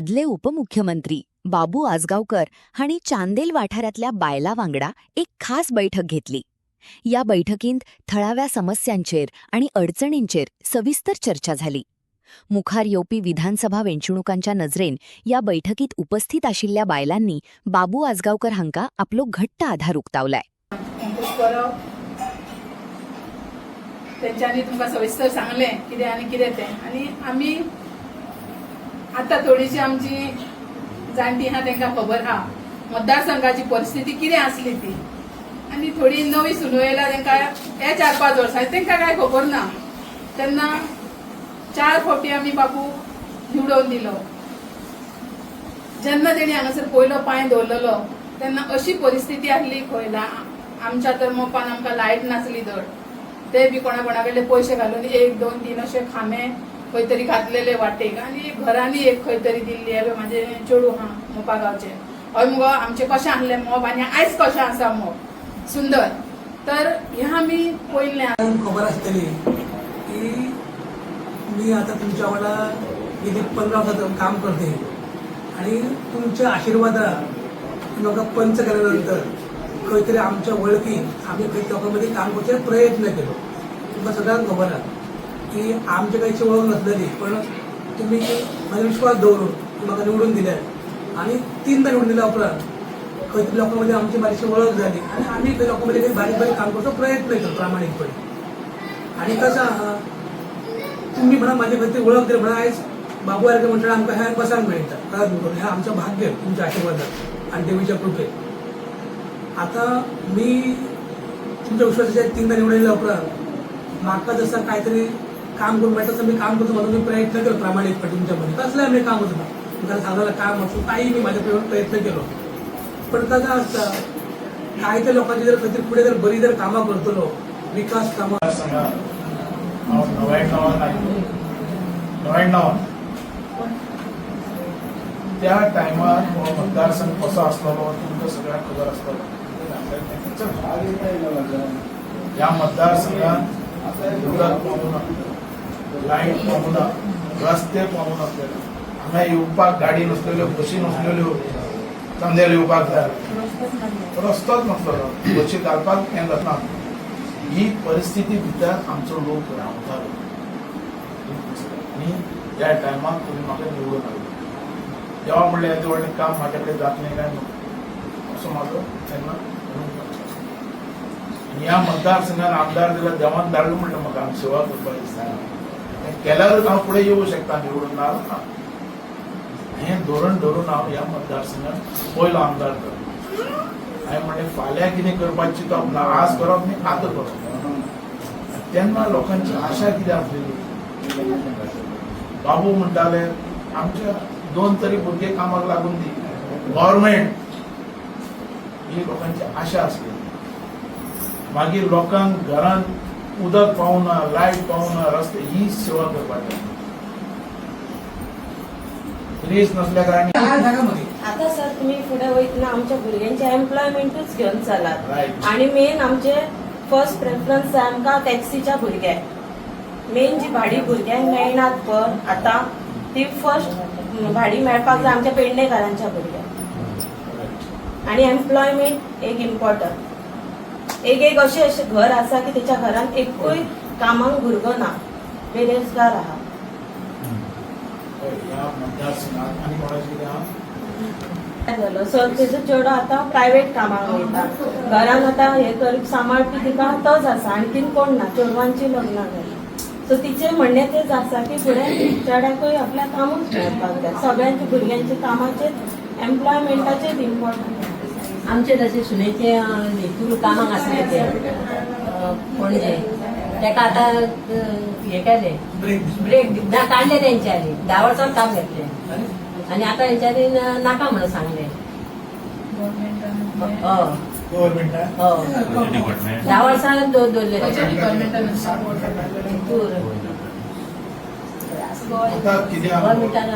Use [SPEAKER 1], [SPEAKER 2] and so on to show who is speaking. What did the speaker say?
[SPEAKER 1] आदले उपमुख्यमंत्री बाबू आजगावकर हांणी चांदेल वाठारांतल्या बायलां वांगडा एक खास बैठक घेतली. या बैठकींत थळाव्या समस्यांचेर आनी अडचणींचेर सविस्तर चर्चा झाली. मुखार येवपी विधानसभा वेंचणुकांच्या नजरेन या बैठकीत उपस्थित आशिल्ल्या बायलांनी बाबू आजगावकर हांकां आपलो घट्ट आधार उक्तावलाय.
[SPEAKER 2] त्यांच्यानी तुमकां सविस्तर सांगले कितें आनी कितें तें, आनी आमी आतां थोडीशी आमची जाणटी आहा तांकां खबर आहा मतदारसंघाची परिस्थिती कितें आसली ती, आनी थोडी नवी सुनो येयला तांकां हे 4-5 वर्सां तांकां कांय खबर ना. तेन्ना 4 फावटी आमी बाबू निवडून दिलो. जेन्ना तेणी हांगासर पयलो पांय दवरलेलो तेन्ना अशी परिस्थिती आसली खंय आमच्या तर मोपान आमकां लायट नासली धड. ते बी कोणा कडले पयशे घालून 1-2-3 अशे खांबे खंय तरी घातलेले वाटेक, आनी घरांनी एक खंय तरी दिल्ली. म्हाजे चेडूं हा मोपा गांवचे, हय मुगो आमचे कशें आहलें मोब आनी आयज कशें आसा मोब सुंदर. तर हें आमी पयलें
[SPEAKER 3] खबर आसतली की मी आता तुमच्या वांगडा गेली 15 वर्सां काम करते, आणि तुमच्या आशिर्वादान म्हाका पंच केल्यानंतर खंय तरी आमच्या वळखीत आमी खंय लोकांमध्ये काम करचे प्रयत्न केलो. तुमकां सगळ्यांक खबर आहा की आमचे कांयची वळख नसलेली, पण तुम्ही म्हाजे विश्वास दवरून म्हाका निवडून दिले, आणि 3दा निवडून दिल्या उपरांत खंय तरी लोकांमध्ये आमची बारीकशी वळख झाली, आणि आम्ही खंय लोकांमध्ये काही बारीक बारीक काम करतो प्रयत्न केलो प्रामाणिकपणे. आणि कसं आहा तुम्ही म्हणा माझ्या खातीर वळख दिली म्हणा आयज बाबू आर्गे मंडळान आमकां ह्या बसांक मेळटा. खराच म्हणून हें आमचें भाग्य तुमच्या आशिर्वादान आनी देवीच्या कृपेन. आता मी तुमच्या विश्वासाच्या 3दा निवडून दिल्या उपरांत म्हाका जसं काहीतरी काम करून मेळटा तसं मी काम करतो म्हणून मी प्रयत्न केलो प्रामाणिकपणे तुमच्या मध्ये. कसलें आमी काम करता तुमकां सांगलेलं काम असो काही मी माझ्या प्रयत्न केलो. पण कसं असता काही त्या लोकांची जर खातीर फुडें जर बरी जर कामां करतलो विकास कामां
[SPEAKER 4] 99 त्या टायमार हो मतदारसंघ कसो आसतलो तुमकां सगळ्यांक खबर आसतलो. ह्या मतदारसंघात उदक पावूना, लायट पावूना, रस्ते पावून नासलेले, हांगा येवपाक गाडी नसलेल्यो, बशी नसलेल्यो, चांदेल येवपाक जाय रस्तोच नासलेलो, बशी घालपाक हें जाता. ही परिस्थिती भितर आमचो लोक रावतालो, आनी ह्या टायमार तुमी म्हाका निवडून हाडलो. देवा म्हणलें येदें व्हडलें काम म्हाजे कडेन जातलें काय न्हू असो म्हाजो तेन्ना म्हणून. ह्या मतदारसंघात आमदार दिला देवान धाडलो म्हणटा म्हाका हांव सेवा करपाक दिसता. हें केल्यारूच हांव फुडें येवंक शकता निवडून, ना हें धरून हांव ह्या मतदारसंघात पयलो आमदार करप. हांवें म्हणलें फाल्यां कितें करपाची चिंतप ना, आज करप न्ही आतां करप. तेन्ना लोकांची आशा कितें आसलेली, बाबू म्हणटाले आमच्या 2 तरी भुरगे कामाक लागून दी, गव्हर्मेंट ही लोकांची आशा आसली. मागीर लोकांक घरांत उदक पावना, लायट पावना, रस्ते ही सेवा करपाक रिस नसल्या कारणान
[SPEAKER 5] आता सर तुम्ही फुडें वयतना आमच्या भुरग्यांचे एम्प्लॉयमेंटूच घेवन चलात. आणि मेन आमचे फर्स्ट प्रेफरन्स आमकां टॅक्सीच्या भुरग्यांक. मेन जी भाडी भुरग्यांक मेळनात पळय आतां ती फर्स्ट भाडी मेळपाक जाय आमच्या पेडणेकारांच्या भुरग्यांक. आणि एम्प्लॉयमेंट एक इम्पॉर्टंट. एक अशें घर आसा की तेच्या घरांत एकूय कामाक भुरगो ना, बेरोजगार आहा. सर तेजो चेडो आतां प्रायवेट कामाक वयता, घरान आतां हे करप सांबाळपी तिका तोच आसा, आणखीन कोण ना, चेडवांची लग्नां जाली. सो तिचें म्हणणें तेच आसा की फुडें चेड्याकूय आपल्या कामूच मेळपाक जाय. सगळ्यांच्या भुरग्यांच्या कामाचेर एम्प्लॉयमेंटाचेर इम्पॉर्टंट.
[SPEAKER 6] आमचे जसे सुनेचे हेतून कामाक आसले ते पणजे तेका आतां हे केले ब्रेक काढले तेंच्यांनी 10 वर्सां काम घेतले, आनी आतां हेंच्यांनी नाका म्हणून सांगले. 10 वर्सां दवरले
[SPEAKER 4] गव्हर्मेंटान